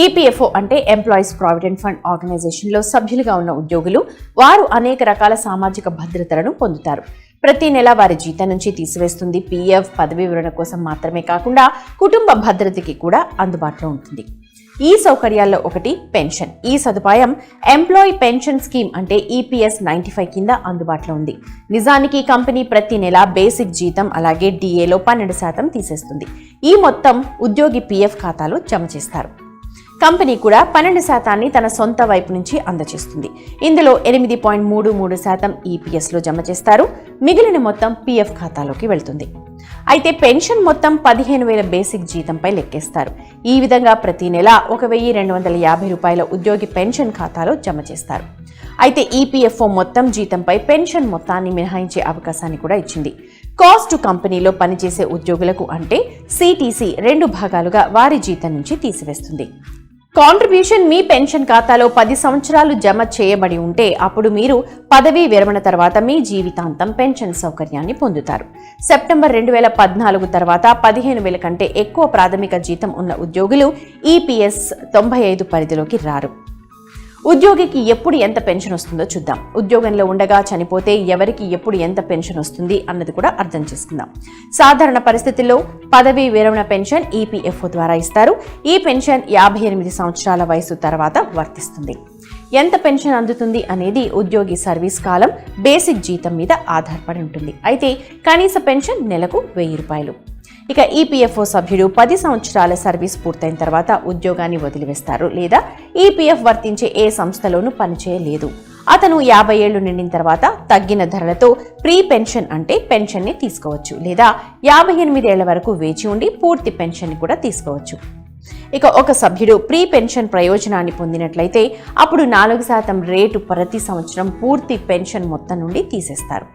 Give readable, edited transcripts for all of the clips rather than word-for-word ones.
EPFO అంటే employees provident fund organisation లో సభ్యులుగా ఉన్న ఉద్యోగులు వారు అనేక రకాల సామాజిక భద్రతలను పొందుతారు. ప్రతి నెల వారి జీతం నుంచి తీసివేస్తుంది. పీఎఫ్ పదవీ విరమణ కోసం మాత్రమే కాకుండా కుటుంబ భద్రతకి కూడా అందుబాటులో ఉంటుంది. ఈ సౌకర్యాల్లో ఒకటి పెన్షన్. ఈ సదుపాయం ఎంప్లాయీ పెన్షన్ స్కీమ్ అంటే ఈపీఎస్ 95 కింద అందుబాటులో ఉంది. నిజానికి కంపెనీ ప్రతి నెల బేసిక్ జీతం అలాగే డిఏలో 12% తీసేస్తుంది. ఈ మొత్తం ఉద్యోగి పీఎఫ్ ఖాతాలో జమ చేస్తారు. కంపెనీ కూడా 12% తన సొంత వైపు నుంచి అందజేస్తుంది. ఇందులో 8.33% ఈపీఎస్లో జమ చేస్తారు. మిగిలిన మొత్తం పీఎఫ్ ఖాతాలోకి వెళ్తుంది. అయితే పెన్షన్ మొత్తం 15,000 బేసిక్ జీతంపై లెక్కేస్తారు. ఈ విధంగా ప్రతి నెల 1,250 రూపాయల ఉద్యోగి పెన్షన్ ఖాతాలో జమ చేస్తారు. అయితే ఈపీఎఫ్ఓ మొత్తం జీతంపై పెన్షన్ మొత్తాన్ని మినహాయించే అవకాశాన్ని కూడా ఇచ్చింది. కాస్ట్ కంపెనీలో పనిచేసే ఉద్యోగులకు అంటే సిటీసీ 2 భాగాలుగా వారి జీతం నుంచి తీసివేస్తుంది. కాంట్రిబ్యూషన్ మీ పెన్షన్ ఖాతాలో 10 సంవత్సరాలు జమ చేయబడి ఉంటే అప్పుడు మీరు పదవీ విరమణ తర్వాత మీ జీవితాంతం పెన్షన్ సౌకర్యాన్ని పొందుతారు. సెప్టెంబర్ 2014 తర్వాత 15,000 కంటే ఎక్కువ ప్రాథమిక జీతం ఉన్న ఉద్యోగులు ఈపీఎస్ 95 పరిధిలోకి రారు. ఉద్యోగికి ఎప్పుడు ఎంత పెన్షన్ వస్తుందో చూద్దాం. ఉద్యోగంలో ఉండగా చనిపోతే ఎవరికి ఎప్పుడు ఎంత పెన్షన్ వస్తుంది అన్నది కూడా అర్థం చేసుకుందాం. సాధారణ పరిస్థితుల్లో పదవీ విరమణ పెన్షన్ ఈపీఎఫ్ఓ ద్వారా ఇస్తారు. ఈ పెన్షన్ 58 సంవత్సరాల వయసు తర్వాత వర్తిస్తుంది. ఎంత పెన్షన్ అందుతుంది అనేది ఉద్యోగి సర్వీస్ కాలం బేసిక్ జీతం మీద ఆధారపడి ఉంటుంది. అయితే కనీస పెన్షన్ నెలకు 1,000 రూపాయలు. ఇక ఈపీఎఫ్ఓ సభ్యుడు 10 సంవత్సరాల సర్వీస్ పూర్తయిన తర్వాత ఉద్యోగాన్ని వదిలివేస్తారు లేదా ఈపీఎఫ్ వర్తించే ఏ సంస్థలోనూ పనిచేయలేదు. అతను 50 ఏళ్లు నిండిన తర్వాత తగ్గిన ధరలతో ప్రీ పెన్షన్ అంటే పెన్షన్ ని తీసుకోవచ్చు లేదా 58 ఏళ్ల వరకు వేచి ఉండి పూర్తి పెన్షన్ ని కూడా తీసుకోవచ్చు. ఇక ఒక సభ్యుడు ప్రీ పెన్షన్ ప్రయోజనాన్ని పొందినట్లయితే అప్పుడు 4% రేటు ప్రతి సంవత్సరం పూర్తి పెన్షన్ మొత్తం నుండి తీసేస్తారు.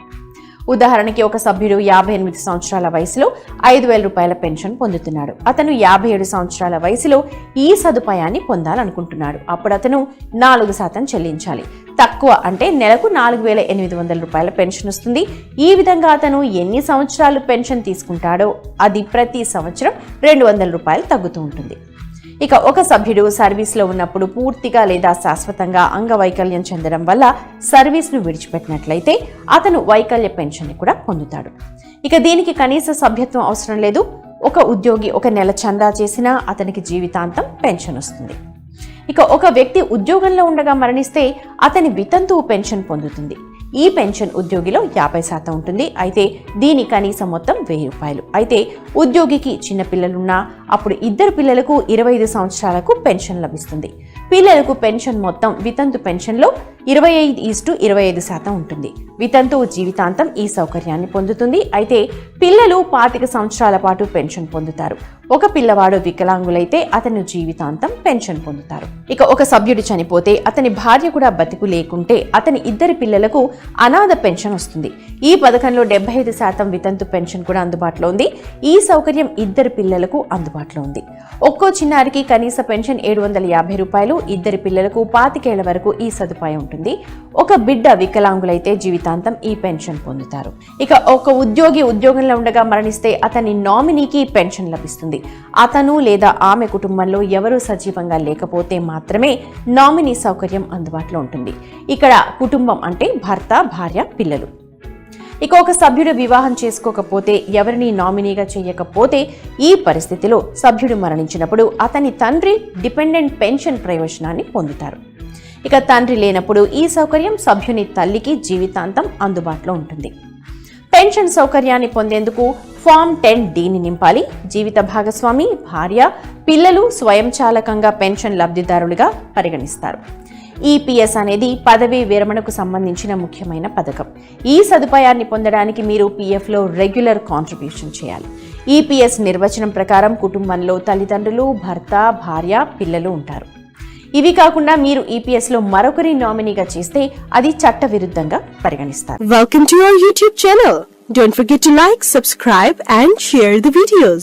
ఉదాహరణకి ఒక సభ్యుడు 58 సంవత్సరాల వయసులో 5,000 రూపాయల పెన్షన్ పొందుతున్నాడు. అతను 57 సంవత్సరాల వయసులో ఈ సదుపాయాన్ని పొందాలనుకుంటున్నాడు. అప్పుడు అతను 4% చెల్లించాలి. తక్కువ అంటే నెలకు 4,800 రూపాయల పెన్షన్ వస్తుంది. ఈ విధంగా అతను ఎన్ని సంవత్సరాలు పెన్షన్ తీసుకుంటాడో అది ప్రతి సంవత్సరం 200 రూపాయలు తగ్గుతూ ఉంటుంది. ఇక ఒక సభ్యుడు సర్వీస్లో ఉన్నప్పుడు పూర్తిగా లేదా శాశ్వతంగా అంగవైకల్యం చెందడం వల్ల సర్వీస్ను విడిచిపెట్టినట్లయితే అతను వైకల్య పెన్షన్ని కూడా పొందుతాడు. ఇక దీనికి కనీస సభ్యత్వం అవసరం లేదు. ఒక ఉద్యోగి ఒక నెల చందా చేసినా అతనికి జీవితాంతం పెన్షన్ వస్తుంది. ఇక ఒక వ్యక్తి ఉద్యోగంలో ఉండగా మరణిస్తే అతని వితంతువు పెన్షన్ పొందుతుంది. ఈ పెన్షన్ ఉద్యోగిలో 50% ఉంటుంది. అయితే దీని కనీస మొత్తం 1,000 రూపాయలు. అయితే ఉద్యోగికి చిన్న పిల్లలున్నా అప్పుడు 2 పిల్లలకు 25 సంవత్సరాలకు పెన్షన్ లభిస్తుంది. పిల్లలకు పెన్షన్ మొత్తం వితంతు పెన్షన్లో 25:25% ఉంటుంది. వితంతువు జీవితాంతం ఈ సౌకర్యాన్ని పొందుతుంది. అయితే పిల్లలు 25 సంవత్సరాల పాటు పెన్షన్ పొందుతారు. ఒక పిల్లవాడు వికలాంగులైతే అతను జీవితాంతం పెన్షన్ పొందుతారు. ఇక ఒక సభ్యుడు చనిపోతే అతని భార్య కూడా బతికు లేకుంటే అతని 2 పిల్లలకు అనాథ పెన్షన్ వస్తుంది. ఈ పథకంలో 75% వితంతు పెన్షన్ కూడా అందుబాటులో ఉంది. ఈ సౌకర్యం 2 పిల్లలకు అందుబాటులో ఉంది. ఒక్కో చిన్నారికి కనీస పెన్షన్ 750 రూపాయలు. 2 పిల్లలకు 25 ఏళ్ల వరకు ఈ సదుపాయం ఉంటుంది. ఒక బిడ్డ వికలాంగులైతే జీవితాంతం ఈ పెన్షన్ పొందుతారు. ఇక ఒక ఉద్యోగి ఉద్యోగంలో ఉండగా మరణిస్తే అతని నామినీకి పెన్షన్ లభిస్తుంది. అతను లేదా ఆమె కుటుంబంలో ఎవరూ సజీవంగా లేకపోతే మాత్రమే నామినీ సౌకర్యం అందుబాటులో ఉంటుంది. ఇక్కడ కుటుంబం అంటే భర్త, భార్య, పిల్లలు. ఇక ఒక సభ్యుడు వివాహం చేసుకోకపోతే ఎవరిని నామినీగా చేయకపోతే ఈ పరిస్థితిలో సభ్యుడు మరణించినప్పుడు అతని తండ్రి డిపెండెంట్ పెన్షన్ ప్రయోజనాన్ని పొందుతారు. ఇక తండ్రి లేనప్పుడు ఈ సౌకర్యం సభ్యుని తల్లికి జీవితాంతం అందుబాటులో ఉంటుంది. పెన్షన్ సౌకర్యాన్ని పొందేందుకు ఫామ్ 10D నింపాలి. జీవిత భాగస్వామి, భార్య, పిల్లలు స్వయంచాలకంగా పెన్షన్ లబ్ధిదారులుగా పరిగణిస్తారు. ఈపీఎస్ అనేది పదవీ విరమణకు సంబంధించిన ముఖ్యమైన పథకం. ఈ సదుపాయాన్ని పొందడానికి మీరు పీఎఫ్లో రెగ్యులర్ కాంట్రిబ్యూషన్ చేయాలి. ఈపీఎస్ నిర్వచనం ప్రకారం కుటుంబంలో తల్లిదండ్రులు, భర్త, భార్య, పిల్లలు ఉంటారు. ఇవి కాకుండా మీరు ఈపీఎస్లో మరొకరి నామినీగా చేస్తే అది చట్టవిరుద్ధంగా పరిగణిస్తారు. Welcome to our YouTube channel. Don't forget to like, subscribe and share the videos.